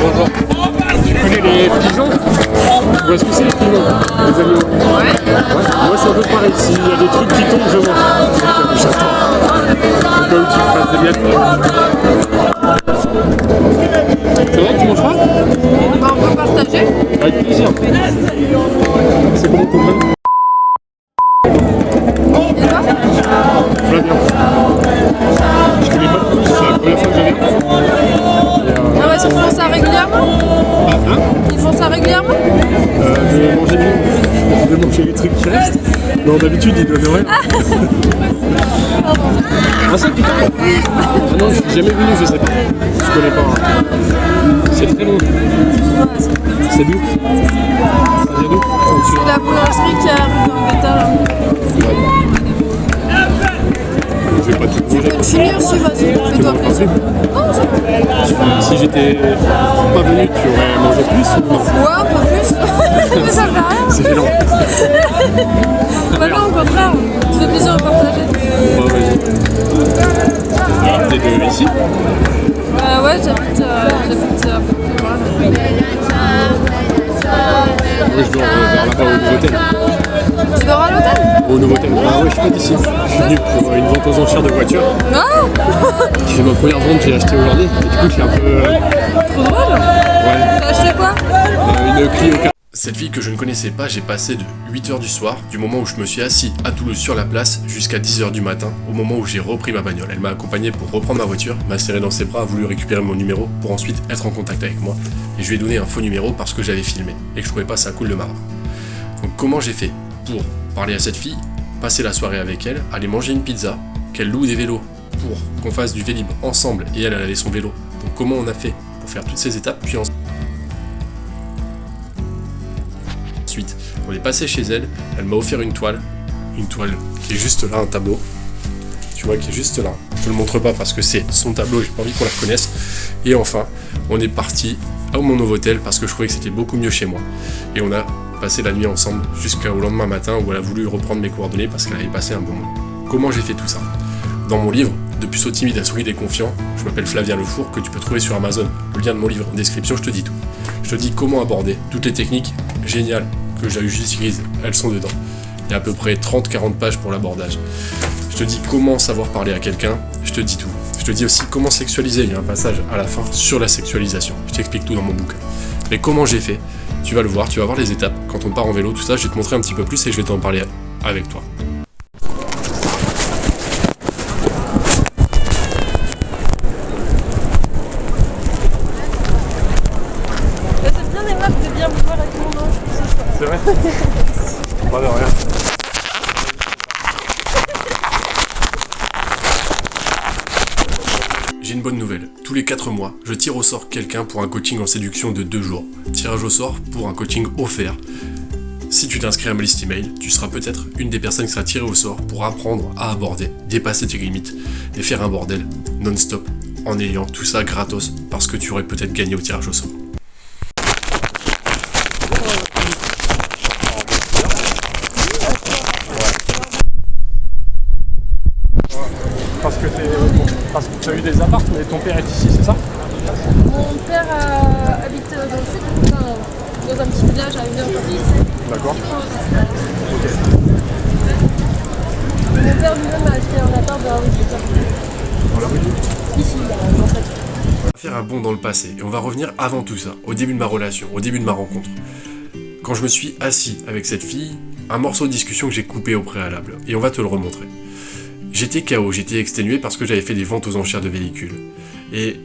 Bonjour. Tu connais les pigeons? Tu vois ce que c'est les pigeons? Les animaux? Ouais. Moi c'est un peu pareil, s'il y a des trucs qui tombent, je mange. J'attends. Au cas où tu fasses des miettes. C'est vrai que tu manges pas? Bah, on peut partager. Avec plaisir. C'est comment ton nom? Flavien. Je connais pas de plus, c'est la première fois que je viens. Ah ouais, ils font ça régulièrement? Hein? Ils font ça régulièrement? De manger les trucs qui restent. Non, d'habitude, ils donnent rien. Ah ça, putain. Ah non, je suis jamais venu, je sais pas. Je connais pas. Hein. C'est très long. C'est d'où? Ça vient d'où? C'est la boulangerie qui arrive dans le métal. Je vais pas tout Tu peux te finir aussi, vas-y, fais-toi plaisir. Non, c'est bon. Si j'étais pas venu, tu aurais mangé plus ou non? Ouais, un peu plus. Mais ça fait rien. C'est gênant. Bah non, au contraire, ça fait plaisir de partager. Ouais, vas-y. T'es de ici? Ouais, j'habite un peu plus loin. Oui, je dors vers là-bas au Novotel. Tu dors à l'hôtel? Au Novotel. Ah ouais, je suis pas d'ici. Je suis venu pour une vente aux enchères de voitures. Non. C'est ma première vente que j'ai achetée aujourd'hui. Et du coup, je suis un peu... Trop drôle. Ouais. T'as acheté quoi? Une Clio 4. Cette fille que je ne connaissais pas, j'ai passé de 8h du soir, du moment où je me suis assis à Toulouse sur la place, jusqu'à 10h du matin, au moment où j'ai repris ma bagnole. Elle m'a accompagné pour reprendre ma voiture, m'a serré dans ses bras, a voulu récupérer mon numéro pour ensuite être en contact avec moi. Et je lui ai donné un faux numéro parce que j'avais filmé et que je trouvais pas ça cool de ma part. Donc comment j'ai fait pour parler à cette fille, passer la soirée avec elle, aller manger une pizza, qu'elle loue des vélos pour qu'on fasse du Vélib ensemble et elle avait son vélo. Donc comment on a fait pour faire toutes ces étapes, puis ensuite, on est passé chez elle, elle m'a offert une toile qui est juste là, un tableau, tu vois, qui est juste là. Je te le montre pas parce que c'est son tableau, j'ai pas envie qu'on la reconnaisse. Et enfin, on est parti à mon Novotel parce que je trouvais que c'était beaucoup mieux chez moi. Et on a passé la nuit ensemble jusqu'au lendemain matin où elle a voulu reprendre mes coordonnées parce qu'elle avait passé un bon moment. Comment j'ai fait tout ça? Dans mon livre, De puceau timide à solide et confiant, je m'appelle Flavien Lefour, que tu peux trouver sur Amazon. Le lien de mon livre en description, je te dis tout. Je te dis comment aborder toutes les techniques géniales que j'utilise, elles sont dedans. Il y a à peu près 30-40 pages pour l'abordage. Je te dis comment savoir parler à quelqu'un, je te dis tout. Je te dis aussi comment sexualiser, il y a un passage à la fin sur la sexualisation. Je t'explique tout dans mon bouquin. Mais comment j'ai fait, tu vas le voir, tu vas voir les étapes. Quand on part en vélo, tout ça, je vais te montrer un petit peu plus et je vais t'en parler avec toi. C'est bien aimable de bien me voir avec mon ange ce soir. C'est vrai? Pas de rien. J'ai une bonne nouvelle. Tous les 4 mois, je tire au sort quelqu'un pour un coaching en séduction de 2 jours. Tirage au sort pour un coaching offert. Si tu t'inscris à ma liste email, tu seras peut-être une des personnes qui sera tirée au sort pour apprendre à aborder, dépasser tes limites et faire un bordel non-stop en ayant tout ça gratos parce que tu aurais peut-être gagné au tirage au sort. Parce que tu as eu des apparts, mais ton père est ici, c'est ça? Mon père habite dans le sud, dans un petit village à 1h10. D'accord. Ok. Mon père lui-même a acheté un appart dans la rue du Temple. Dans la rue? Ici, en fait. On va faire un bond dans le passé et on va revenir avant tout ça, au début de ma relation, au début de ma rencontre. Quand je me suis assis avec cette fille, un morceau de discussion que j'ai coupé au préalable, et on va te le remontrer. J'étais KO, j'étais exténué parce que j'avais fait des ventes aux enchères de véhicules. Et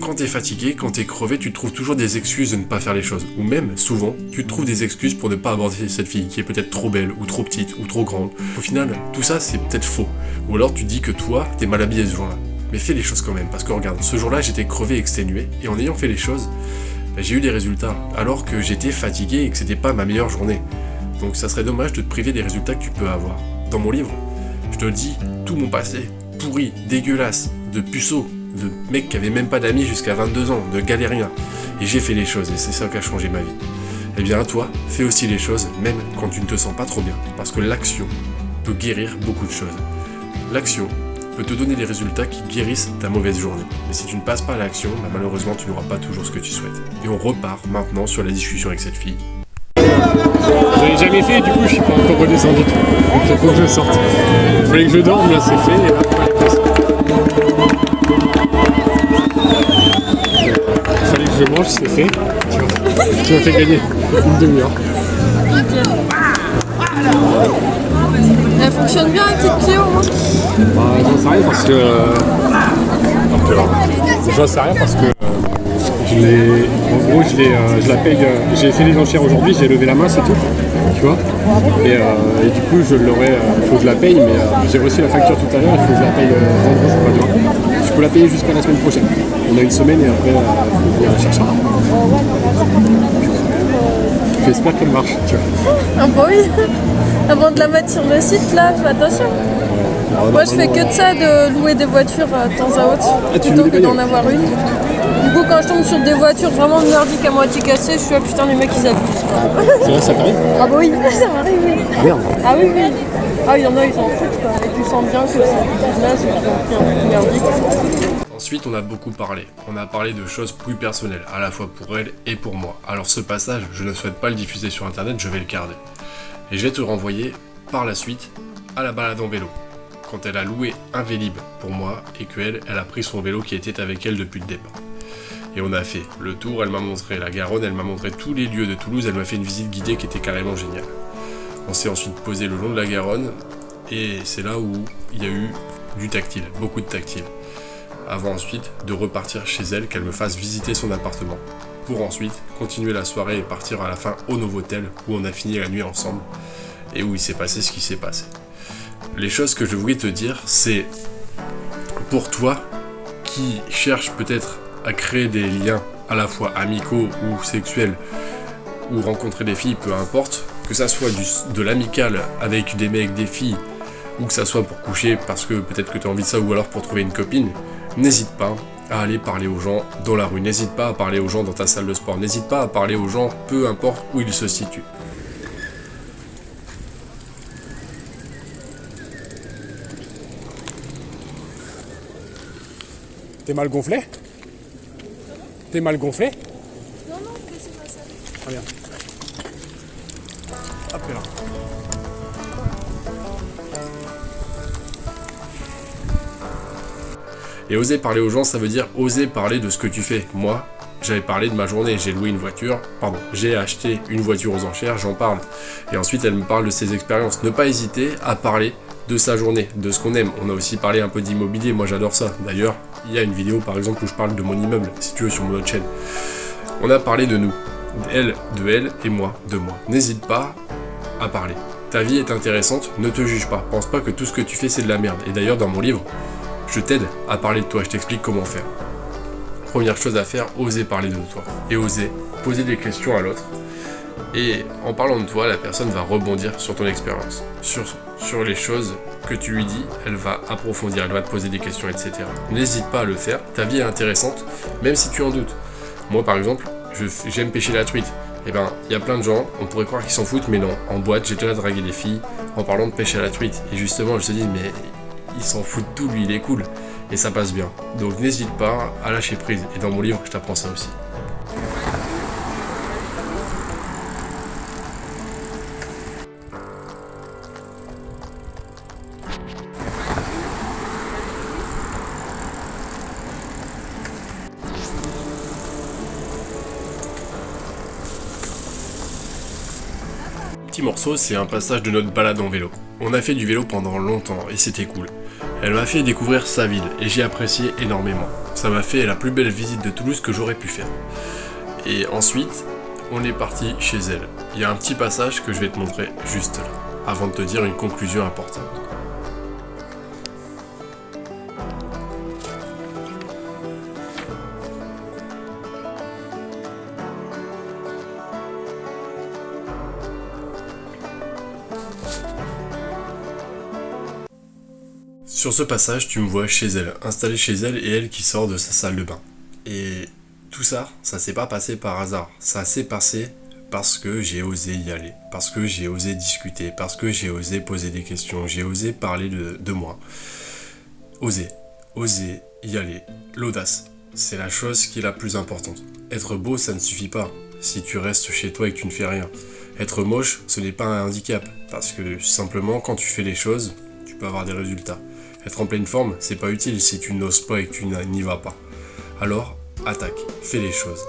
quand t'es fatigué, quand t'es crevé, tu te trouves toujours des excuses de ne pas faire les choses. Ou même, souvent, tu te trouves des excuses pour ne pas aborder cette fille qui est peut-être trop belle, ou trop petite, ou trop grande. Au final, tout ça, c'est peut-être faux. Ou alors tu te dis que toi, t'es mal habillé ce jour-là. Mais fais les choses quand même, parce que regarde, ce jour-là, j'étais crevé, exténué, et en ayant fait les choses, j'ai eu des résultats, alors que j'étais fatigué et que c'était pas ma meilleure journée. Donc ça serait dommage de te priver des résultats que tu peux avoir. Dans mon livre, je te dis tout mon passé, pourri, dégueulasse, de puceau, de mecs qui avaient même pas d'amis jusqu'à 22 ans, de galériens. Et j'ai fait les choses et c'est ça qui a changé ma vie. Eh bien toi, fais aussi les choses, même quand tu ne te sens pas trop bien, parce que l'action peut guérir beaucoup de choses. L'action peut te donner des résultats qui guérissent ta mauvaise journée. Mais si tu ne passes pas à l'action, malheureusement tu n'auras pas toujours ce que tu souhaites. Et on repart maintenant sur la discussion avec cette fille. J'avais jamais fait et du coup je suis pas encore redescendu. Donc il faut que je sorte. Il fallait que je dorme, là c'est fait et là il fallait que je sorte. Il fallait que je mange, c'est fait. Tu m'as fait gagner une demi-heure. Elle fonctionne bien la petite Clio, hein. J'en sais rien parce que... J'en sais rien parce que... je la paye, j'ai fait les enchères aujourd'hui, j'ai levé la main, c'est tout, tu vois. Et du coup, il faut que je la paye, mais j'ai reçu la facture tout à l'heure, il faut que je la paye vendredi, je crois, demain. Je peux la payer jusqu'à la semaine prochaine. On a une semaine et après, il faut venir la chercher. J'espère qu'elle marche, tu vois. Ah bah oui. Avant de la mettre sur le site, là, fais attention. Moi, je fais que de ça, de louer des voitures de temps à autre, plutôt que d'en avoir une. Du coup, quand je tombe sur des voitures vraiment merdiques à moitié cassées, je suis là, putain, les mecs, ils abusent. C'est vrai, ça t'arrive? Ah bah oui, ça m'arrive, oui. Merde. Ah oui, oui. Ah, il y en a, ils s'en foutent, quoi. Et tu sens bien que c'est là, c'est qu'ils ont pris un truc merdique. Ensuite, on a beaucoup parlé. On a parlé de choses plus personnelles, à la fois pour elle et pour moi. Alors ce passage, je ne souhaite pas le diffuser sur internet, je vais le garder. Et je vais te renvoyer, par la suite, à la balade en vélo. Quand elle a loué un Vélib pour moi, et qu'elle a pris son vélo qui était avec elle depuis le départ. Et on a fait le tour, elle m'a montré la Garonne, elle m'a montré tous les lieux de Toulouse, elle m'a fait une visite guidée qui était carrément géniale. On s'est ensuite posé le long de la Garonne, et c'est là où il y a eu du tactile, beaucoup de tactile. Avant ensuite de repartir chez elle, qu'elle me fasse visiter son appartement, pour ensuite continuer la soirée et partir à la fin au Novotel, où on a fini la nuit ensemble, et où il s'est passé ce qui s'est passé. Les choses que je voulais te dire, c'est pour toi qui cherche peut-être à créer des liens à la fois amicaux ou sexuels, ou rencontrer des filles, peu importe, que ça soit de l'amical avec des mecs, des filles, ou que ça soit pour coucher parce que peut-être que tu as envie de ça, ou alors pour trouver une copine, n'hésite pas à aller parler aux gens dans la rue, n'hésite pas à parler aux gens dans ta salle de sport, n'hésite pas à parler aux gens, peu importe où ils se situent. T'es mal gonflé? T'es mal gonflé? Non, non, c'est pas ça. Très bien. Hop là. Et oser parler aux gens, ça veut dire oser parler de ce que tu fais. Moi, j'avais parlé de ma journée, j'ai acheté une voiture aux enchères, j'en parle. Et ensuite, elle me parle de ses expériences. Ne pas hésiter à parler de sa journée, de ce qu'on aime. On a aussi parlé un peu d'immobilier, moi j'adore ça. D'ailleurs, il y a une vidéo par exemple où je parle de mon immeuble, si tu veux, sur mon autre chaîne. On a parlé de nous, elle, de elle, et moi, de moi. N'hésite pas à parler. Ta vie est intéressante, ne te juge pas. Pense pas que tout ce que tu fais c'est de la merde. Et d'ailleurs, dans mon livre, je t'aide à parler de toi, je t'explique comment faire. Première chose à faire, oser parler de toi. Et oser poser des questions à l'autre. Et en parlant de toi, la personne va rebondir sur ton expérience, sur les choses que tu lui dis, elle va approfondir, elle va te poser des questions, etc. N'hésite pas à le faire, ta vie est intéressante, même si tu en doutes. Moi par exemple, j'aime pêcher la truite. Eh ben, il y a plein de gens, on pourrait croire qu'ils s'en foutent, mais non. En boîte, j'ai déjà dragué des filles en parlant de pêche à la truite. Et justement, je te dis, mais il s'en fout de tout, lui, il est cool. Et ça passe bien. Donc n'hésite pas à lâcher prise. Et dans mon livre, je t'apprends ça aussi. Petit morceau, c'est un passage de notre balade en vélo. On a fait du vélo pendant longtemps et c'était cool. Elle m'a fait découvrir sa ville et j'ai apprécié énormément. Ça m'a fait la plus belle visite de Toulouse que j'aurais pu faire. Et ensuite, on est parti chez elle. Il y a un petit passage que je vais te montrer juste là, avant de te dire une conclusion importante. Sur ce passage, tu me vois chez elle, installé chez elle et elle qui sort de sa salle de bain. Et tout ça, ça s'est pas passé par hasard. Ça s'est passé parce que j'ai osé y aller, parce que j'ai osé discuter, parce que j'ai osé poser des questions, j'ai osé parler de moi. Oser y aller. L'audace, c'est la chose qui est la plus importante. Être beau, ça ne suffit pas si tu restes chez toi et que tu ne fais rien. Être moche, ce n'est pas un handicap, parce que simplement, quand tu fais les choses, tu peux avoir des résultats. Être en pleine forme, c'est pas utile si tu n'oses pas et que tu n'y vas pas. Alors, attaque, fais les choses.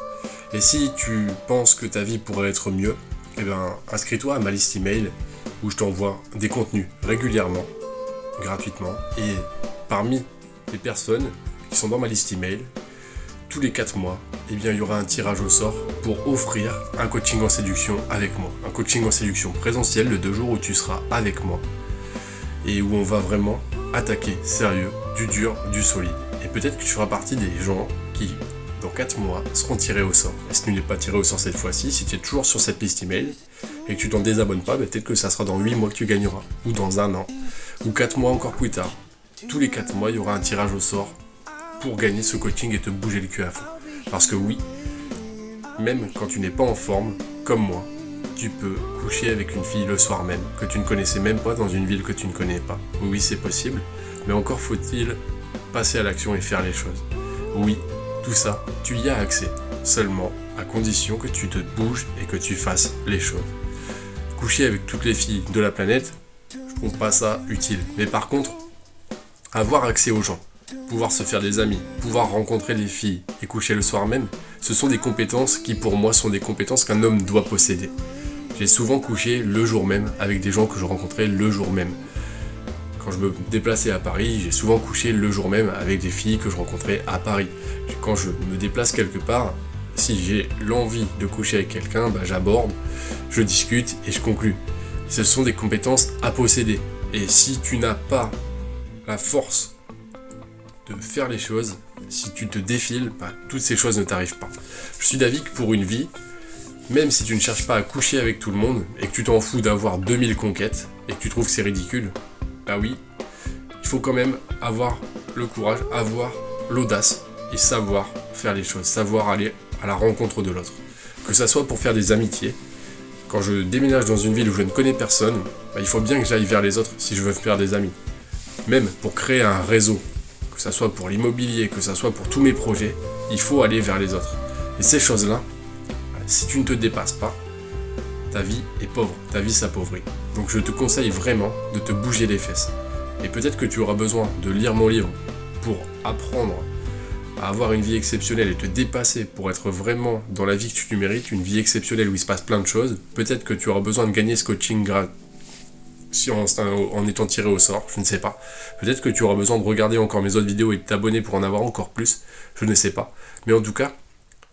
Et si tu penses que ta vie pourrait être mieux, eh ben, inscris-toi à ma liste email où je t'envoie des contenus régulièrement, gratuitement. Et parmi les personnes qui sont dans ma liste email, tous les 4 mois, eh bien, il y aura un tirage au sort pour offrir un coaching en séduction avec moi. Un coaching en séduction présentiel de 2 jours où tu seras avec moi et où on va vraiment attaquer sérieux, du dur, du solide. Et peut-être que tu feras partie des gens qui, dans 4 mois, seront tirés au sort. Et si tu n'es pas tiré au sort cette fois-ci, si tu es toujours sur cette liste email et que tu t'en désabonnes pas, peut-être que ça sera dans 8 mois que tu gagneras, ou dans 1 an, ou 4 mois encore plus tard. Tous les 4 mois, il y aura un tirage au sort pour gagner ce coaching et te bouger le cul à fond. Parce que oui, même quand tu n'es pas en forme, comme moi, tu peux coucher avec une fille le soir même, que tu ne connaissais même pas dans une ville que tu ne connais pas. Oui, c'est possible, mais encore faut-il passer à l'action et faire les choses. Oui, tout ça, tu y as accès, seulement à condition que tu te bouges et que tu fasses les choses. Coucher avec toutes les filles de la planète, je trouve pas ça utile. Mais par contre, avoir accès aux gens, pouvoir se faire des amis, pouvoir rencontrer des filles et coucher le soir même, ce sont des compétences qui pour moi sont des compétences qu'un homme doit posséder. J'ai souvent couché le jour même avec des gens que je rencontrais le jour même. Quand je me déplaçais à Paris, j'ai souvent couché le jour même avec des filles que je rencontrais à Paris. Quand je me déplace quelque part, si j'ai l'envie de coucher avec quelqu'un, j'aborde, je discute et je conclue. Ce sont des compétences à posséder. Et si tu n'as pas la force de faire les choses, si tu te défiles, toutes ces choses ne t'arrivent pas. Je suis d'avis que pour une vie, même si tu ne cherches pas à coucher avec tout le monde et que tu t'en fous d'avoir 2000 conquêtes et que tu trouves que c'est ridicule, oui, il faut quand même avoir le courage, avoir l'audace et savoir faire les choses, savoir aller à la rencontre de l'autre. Que ça soit pour faire des amitiés. Quand je déménage dans une ville où je ne connais personne, il faut bien que j'aille vers les autres si je veux faire des amis. Même pour créer un réseau, que ça soit pour l'immobilier, que ça soit pour tous mes projets, il faut aller vers les autres. Et ces choses-là, si tu ne te dépasses pas, ta vie est pauvre, ta vie s'appauvrit. Donc je te conseille vraiment de te bouger les fesses. Et peut-être que tu auras besoin de lire mon livre pour apprendre à avoir une vie exceptionnelle et te dépasser pour être vraiment dans la vie que tu mérites, une vie exceptionnelle où il se passe plein de choses. Peut-être que tu auras besoin de gagner ce coaching en étant tiré au sort, je ne sais pas. Peut-être que tu auras besoin de regarder encore mes autres vidéos et de t'abonner pour en avoir encore plus, je ne sais pas. Mais en tout cas,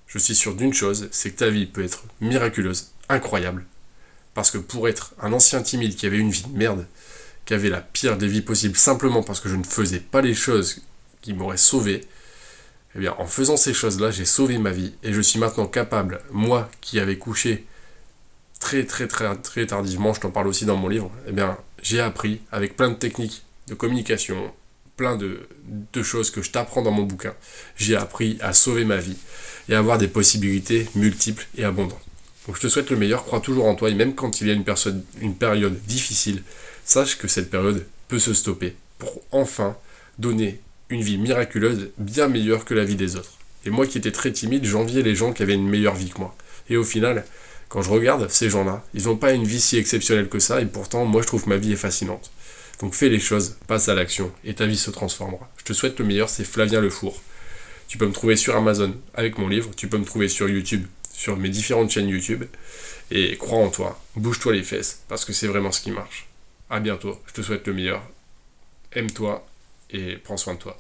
je suis sûr d'une chose, c'est que ta vie peut être miraculeuse, incroyable. Parce que pour être un ancien timide qui avait une vie de merde, qui avait la pire des vies possibles, simplement parce que je ne faisais pas les choses qui m'auraient sauvé, eh bien en faisant ces choses-là, j'ai sauvé ma vie. Et je suis maintenant capable, moi qui avais couché très tardivement, je t'en parle aussi dans mon livre, eh bien j'ai appris avec plein de techniques de communication, plein de choses que je t'apprends dans mon bouquin, j'ai appris à sauver ma vie et à avoir des possibilités multiples et abondantes. Donc je te souhaite le meilleur, crois toujours en toi et même quand il y a une période difficile, sache que cette période peut se stopper pour enfin donner une vie miraculeuse bien meilleure que la vie des autres. Et moi qui étais très timide, j'enviais les gens qui avaient une meilleure vie que moi. Et au final, quand je regarde ces gens-là, ils n'ont pas une vie si exceptionnelle que ça et pourtant moi je trouve que ma vie est fascinante. Donc fais les choses, passe à l'action et ta vie se transformera. Je te souhaite le meilleur, c'est Flavien Le Four. Tu peux me trouver sur Amazon avec mon livre, tu peux me trouver sur YouTube, sur mes différentes chaînes YouTube. Et crois en toi, bouge-toi les fesses, parce que c'est vraiment ce qui marche. À bientôt, je te souhaite le meilleur. Aime-toi et prends soin de toi.